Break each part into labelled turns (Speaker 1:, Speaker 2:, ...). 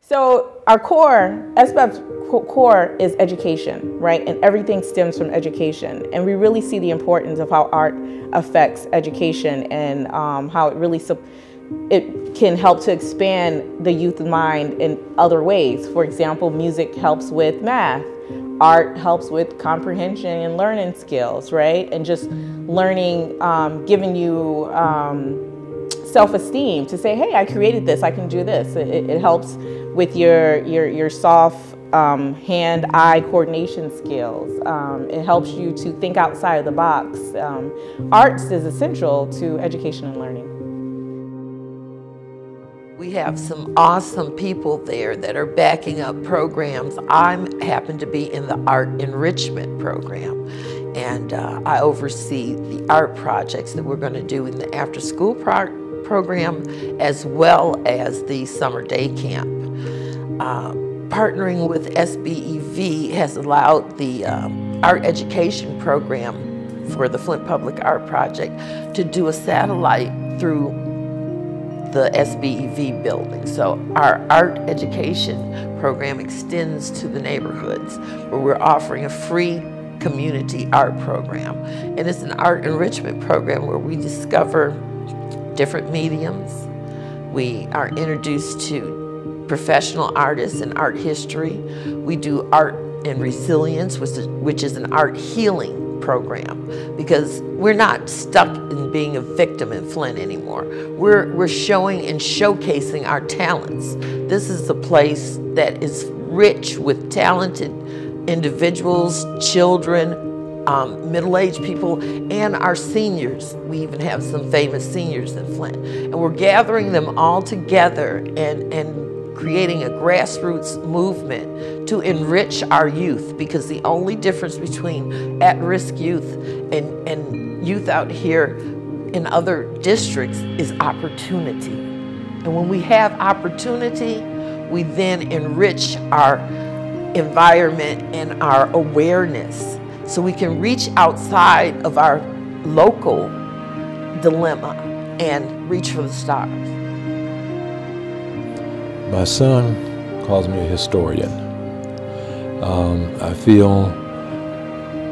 Speaker 1: So our core, SBEP's core is education, right? And everything stems from education. And we really see the importance of how art affects education and how it can help to expand the youth mind in other ways. For example, music helps with math. Art helps with comprehension and learning skills, right? And just learning, giving you self-esteem to say, hey, I created this, I can do this. It helps with your soft hand-eye coordination skills. It helps you to think outside of the box. Arts is essential to education and learning.
Speaker 2: We have some awesome people there that are backing up programs. I happen to be in the art enrichment program, and I oversee the art projects that we're going to do in the after-school program as well as the summer day camp. Partnering with SBEV has allowed the art education program for the Flint Public Art Project to do a satellite through the SBEV building. So our art education program extends to the neighborhoods where we're offering a free community art program. And it's an art enrichment program where we discover different mediums. We are introduced to professional artists and art history. We do art and resilience, which is an art healing program, because we're not stuck in being a victim in Flint anymore. We're showing and showcasing our talents. This is a place that is rich with talented individuals, children, middle-aged people, and our seniors. We even have some famous seniors in Flint. And we're gathering them all together and creating a grassroots movement to enrich our youth, because the only difference between at-risk youth and youth out here in other districts is opportunity. And when we have opportunity, we then enrich our environment and our awareness so we can reach outside of our local dilemma and reach for the stars.
Speaker 3: My son calls me a historian. I feel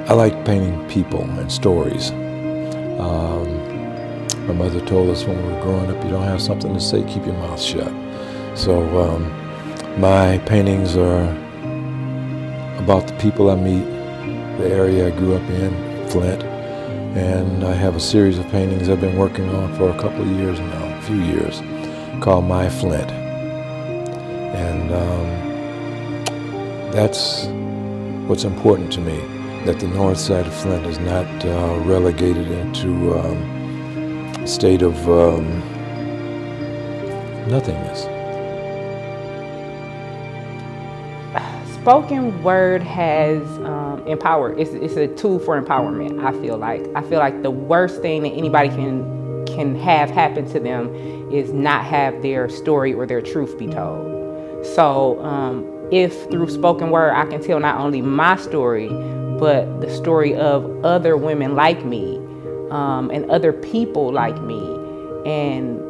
Speaker 3: I like painting people and stories. My mother told us when we were growing up, you don't have something to say, keep your mouth shut. So my paintings are about the people I meet, the area I grew up in, Flint, and I have a series of paintings I've been working on for a couple of years now, a few years, called My Flint. And that's what's important to me, that the north side of Flint is not relegated into a state of nothingness.
Speaker 4: Spoken word has empowered. It's a tool for empowerment. I feel like the worst thing that anybody can have happen to them is not have their story or their truth be told. So if through spoken word I can tell not only my story, but the story of other women like me and other people like me, and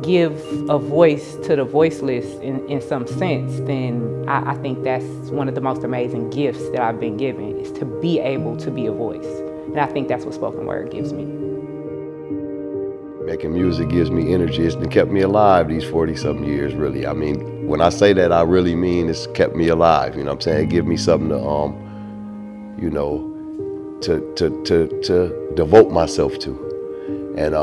Speaker 4: give a voice to the voiceless in some sense, then I think that's one of the most amazing gifts that I've been given, is to be able to be a voice. And I think that's what spoken word gives me.
Speaker 5: Making music gives me energy. It's kept me alive these 40-something years, really. I mean, when I say that, I really mean it's kept me alive. You know what I'm saying? It gives me something to, you know, to devote myself to. And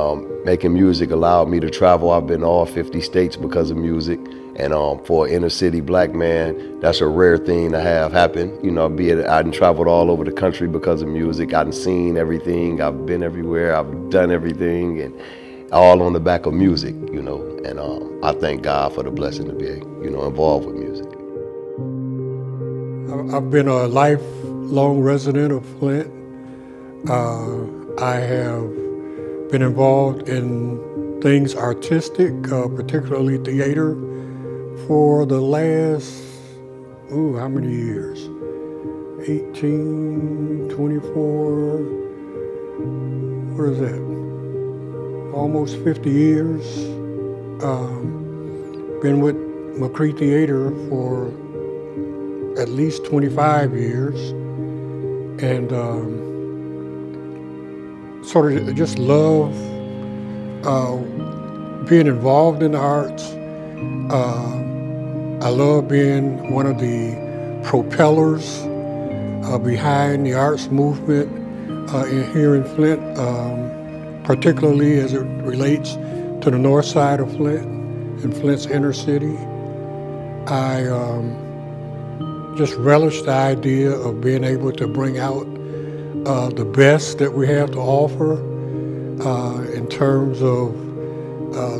Speaker 5: making music allowed me to travel. I've been to all 50 states because of music. And for an inner city black man, that's a rare thing to have happen. You know, I've traveled all over the country because of music. I've seen everything. I've been everywhere. I've done everything, and all on the back of music, you know. And I thank God for the blessing to be, you know, involved with music.
Speaker 6: I've been a lifelong resident of Flint. I have been involved in things artistic, particularly theater, for the last, how many years? 18, 24, what is that? Almost 50 years. Been with McCree Theater for at least 25 years, and sort of just love being involved in the arts. I love being one of the propellers behind the arts movement here in Flint, particularly as it relates to the north side of Flint and Flint's inner city. I just relish the idea of being able to bring out the best that we have to offer in terms of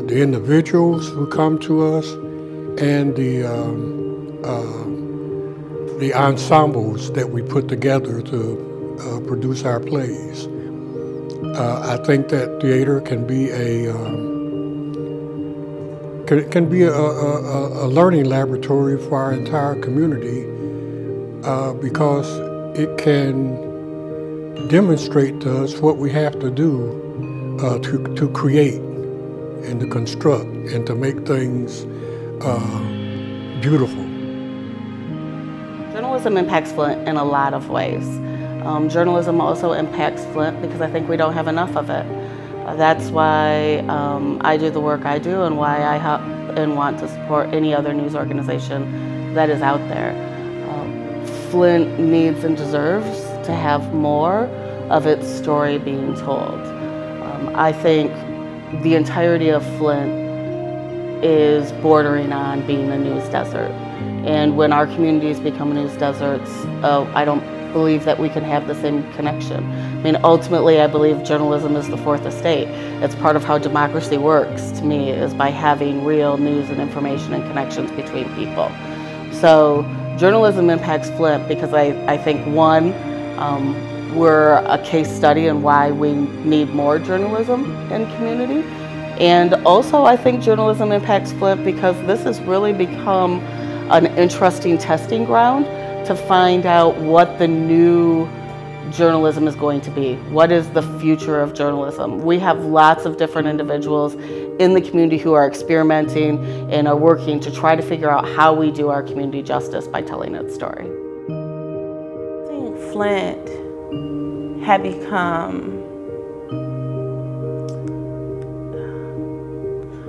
Speaker 6: the individuals who come to us and the ensembles that we put together to produce our plays. I think that theater can be a learning laboratory for our entire community because it can demonstrate to us what we have to do to create and to construct and to make things beautiful.
Speaker 7: Journalism impacts Flint in a lot of ways. Journalism also impacts Flint because I think we don't have enough of it. That's why I do the work I do and why I help and want to support any other news organization that is out there. Flint needs and deserves to have more of its story being told. I think the entirety of Flint is bordering on being a news desert. And when our communities become news deserts, I don't believe that we can have the same connection. I mean, ultimately, I believe journalism is the fourth estate. It's part of how democracy works, to me, is by having real news and information and connections between people. So journalism impacts Flint because I think, one, we're a case study in why we need more journalism in community. And also, I think journalism impacts Flint because this has really become an interesting testing ground to find out what the new journalism is going to be. What is the future of journalism? We have lots of different individuals in the community who are experimenting and are working to try to figure out how we do our community justice by telling its story.
Speaker 1: I think Flint had become,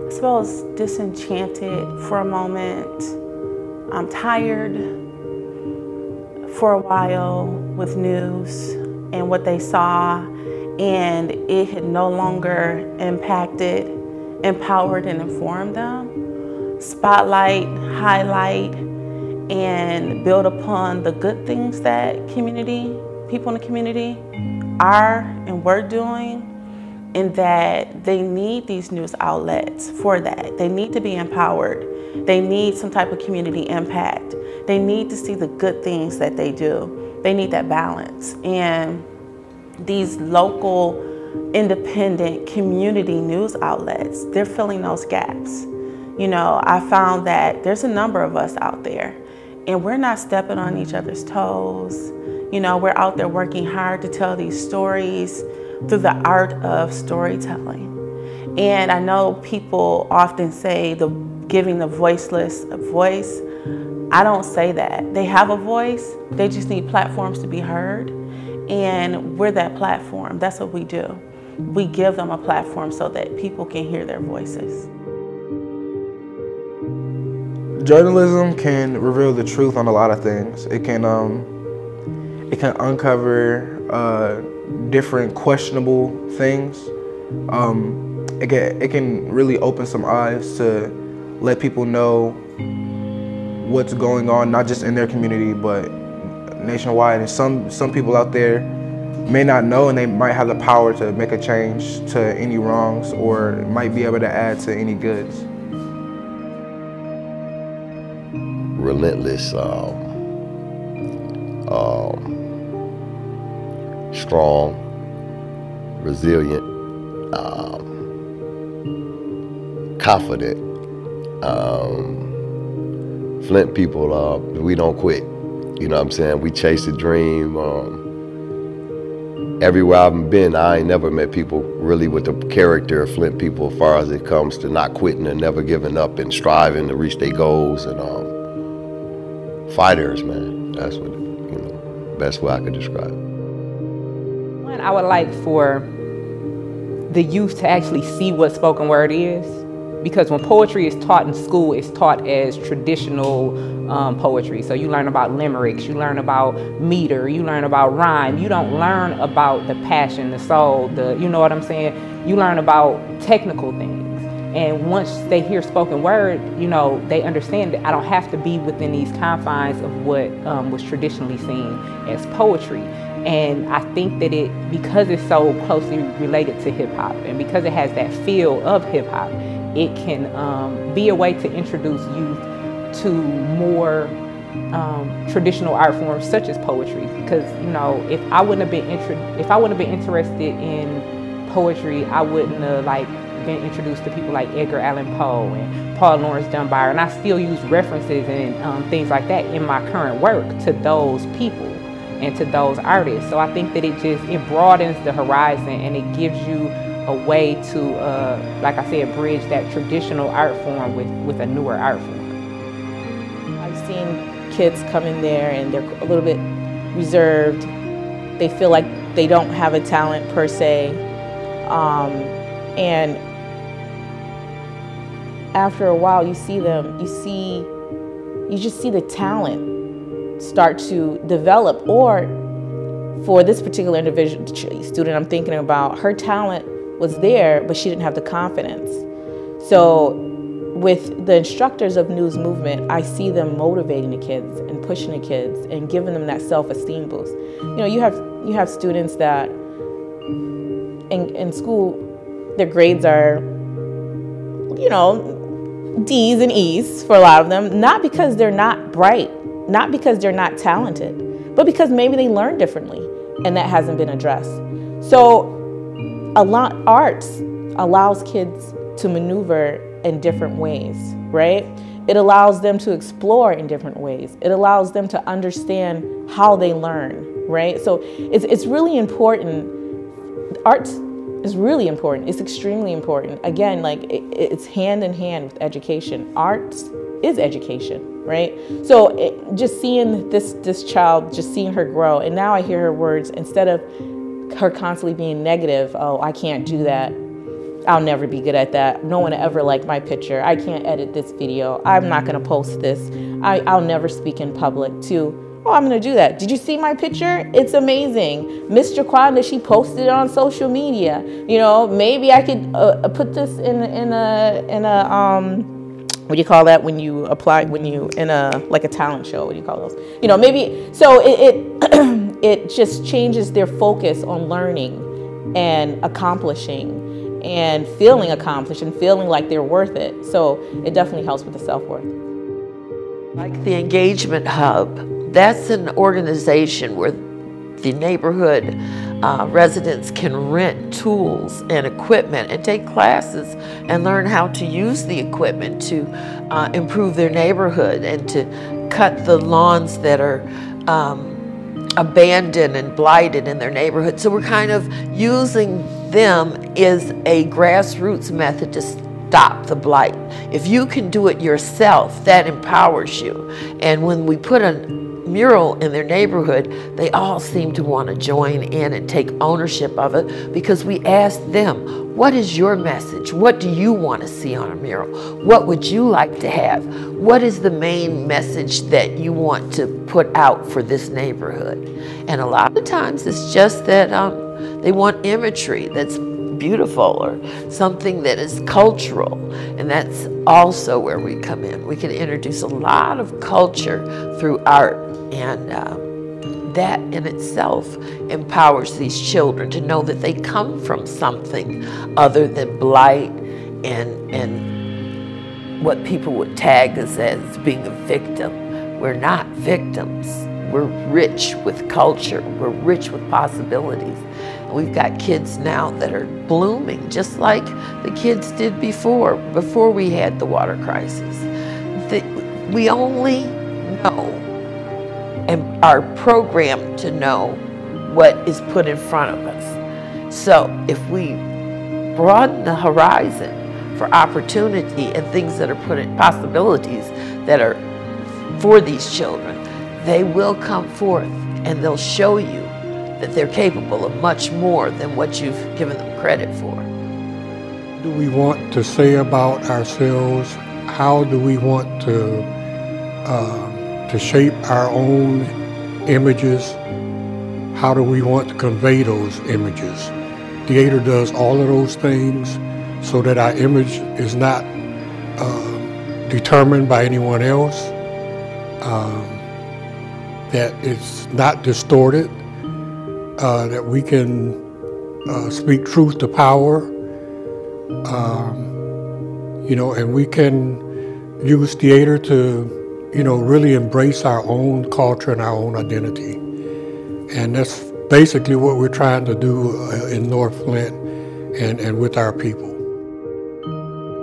Speaker 1: I suppose, disenchanted for a moment. I'm tired for a while with news and what they saw, and it had no longer impacted, empowered, and informed them. Spotlight, highlight, and build upon the good things that people in the community are and were doing, and that they need these news outlets for that. They need to be empowered. They need some type of community impact. They need to see the good things that they do. They need that balance. And these local, independent community news outlets, they're filling those gaps. You know, I found that there's a number of us out there and we're not stepping on each other's toes. You know, we're out there working hard to tell these stories through the art of storytelling. And I know people often say giving the voiceless a voice. I don't say that. They have a voice, they just need platforms to be heard. And we're that platform. That's what we do. We give them a platform so that people can hear their voices.
Speaker 8: Journalism can reveal the truth on a lot of things. It can uncover different questionable things. It can really open some eyes to let people know what's going on, not just in their community, but nationwide. And some people out there may not know, and they might have the power to make a change to any wrongs, or might be able to add to any goods.
Speaker 5: Relentless, strong, resilient, confident. Flint people, we don't quit. You know what I'm saying? We chase a dream. everywhere I've been, I ain't never met people really with the character of Flint people as far as it comes to not quitting and never giving up and striving to reach their goals, and fighters, man. That's what, best way I could describe it.
Speaker 4: I would like for the youth to actually see what spoken word is, because when poetry is taught in school, it's taught as traditional poetry. So you learn about limericks, you learn about meter, you learn about rhyme. You don't learn about the passion, the soul, you know what I'm saying? You learn about technical things. And once they hear spoken word, they understand that I don't have to be within these confines of what was traditionally seen as poetry. And I think that because it's so closely related to hip hop, and because it has that feel of hip hop, it can be a way to introduce youth to more traditional art forms such as poetry. Because if I wouldn't have been interested in poetry, I wouldn't have been introduced to people like Edgar Allan Poe and Paul Laurence Dunbar, and I still use references and things like that in my current work to those people and to those artists. So I think that it broadens the horizon, and it gives you a way to, like I said, bridge that traditional art form with a newer art form.
Speaker 1: I've seen kids come in there and they're a little bit reserved. They feel like they don't have a talent per se. And after a while, you see them, you just see the talent start to develop. Or for this particular individual student I'm thinking about, her talent was there, but she didn't have the confidence. So with the instructors of News Movement, I see them motivating the kids and pushing the kids and giving them that self-esteem boost. You have students that in school, their grades are, D's and E's for a lot of them, not because they're not bright, not because they're not talented, but because maybe they learn differently and that hasn't been addressed. So arts allows kids to maneuver in different ways, right? It allows them to explore in different ways. It allows them to understand how they learn, right? So it's really important. Arts is really important. It's extremely important. Again, it's hand in hand with education. Arts is education, right? So just seeing this child, just seeing her grow, and now I hear her words, instead of her constantly being negative, oh, I can't do that. I'll never be good at that. No one ever liked my picture. I can't edit this video. I'm not gonna post this. I'll never speak in public, to, oh, I'm gonna do that. Did you see my picture? It's amazing. Miss Jaquanda, she posted it on social media. Maybe I could put this in a what do you call that when you apply, in a talent show, what do you call those? Maybe, so it just changes their focus on learning and accomplishing and feeling accomplished and feeling like they're worth it. So it definitely helps with the self-worth.
Speaker 2: Like the Engagement Hub, that's an organization where the neighborhood residents can rent tools and equipment and take classes and learn how to use the equipment to improve their neighborhood and to cut the lawns that are abandoned and blighted in their neighborhood. So we're kind of using them as a grassroots method to stop the blight. If you can do it yourself, that empowers you. And when we put a mural in their neighborhood, they all seem to want to join in and take ownership of it, because we ask them, what is your message? What do you want to see on a mural? What would you like to have? What is the main message that you want to put out for this neighborhood? And a lot of times it's just that they want imagery that's beautiful or something that is cultural, and that's also where we come in. We can introduce a lot of culture through art, and that in itself empowers these children to know that they come from something other than blight and what people would tag us as being a victim. We're not victims. We're rich with culture. We're rich with possibilities. We've got kids now that are blooming, just like the kids did before we had the water crisis. We only know and are programmed to know what is put in front of us. So if we broaden the horizon for opportunity and things that are put in, possibilities that are for these children, they will come forth and they'll show you that they're capable of much more than what you've given them credit for.
Speaker 6: What do we want to say about ourselves? How do we want to shape our own images? How do we want to convey those images? Theater does all of those things so that our image is not determined by anyone else, that it's not distorted, that we can speak truth to power, you know, and we can use theater to, you know, really embrace our own culture and our own identity. And that's basically what we're trying to do in North Flint and with our people.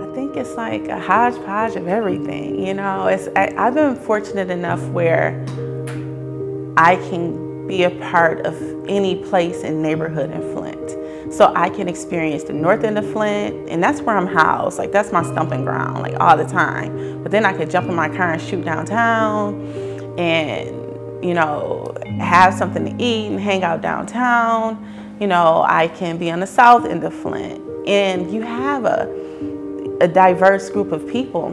Speaker 1: I think it's like a hodgepodge of everything, you know. I've been fortunate enough where I can be a part of any place and neighborhood in Flint. So I can experience the north end of Flint, and that's where I'm housed. Like, that's my stomping ground, like, all the time. But then I could jump in my car and shoot downtown and, you know, have something to eat and hang out downtown. You know, I can be on the south end of Flint, and you have a diverse group of people.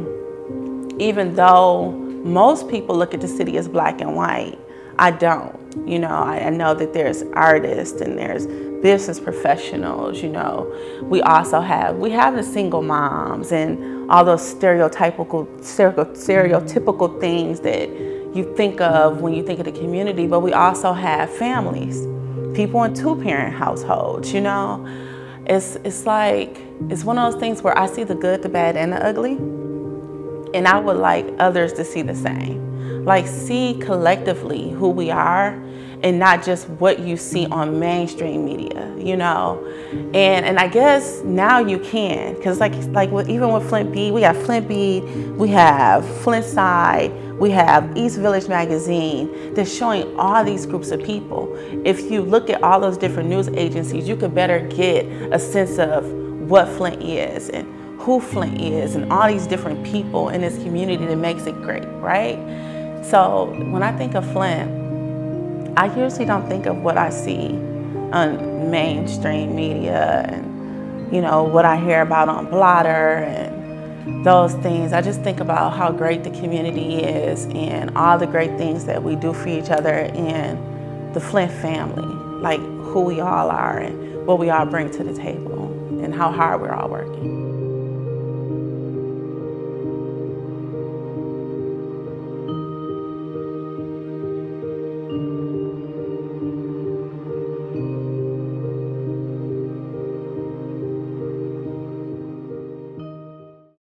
Speaker 1: Even though most people look at the city as black and white, I don't. You know, I know that there's artists and there's business professionals, you know. We also have the single moms and all those stereotypical things that you think of when you think of the community, but we also have families, people in two-parent households, you know. It's like, it's one of those things where I see the good, the bad, and the ugly, and I would like others to see the same. Like, see collectively who we are and not just what you see on mainstream media, you know. And I guess now you can, because even with Flint Beat, we have Flint Beat, we have Flint Side, we have East Village Magazine that's showing all these groups of people. If you look at all those different news agencies, you could better get a sense of what Flint is and who Flint is and all these different people in this community that makes it great, right? So when I think of Flint, I usually don't think of what I see on mainstream media and, you know, what I hear about on Blotter and those things. I just think about how great the community is and all the great things that we do for each other and the Flint family, like who we all are and what we all bring to the table and how hard we're all working.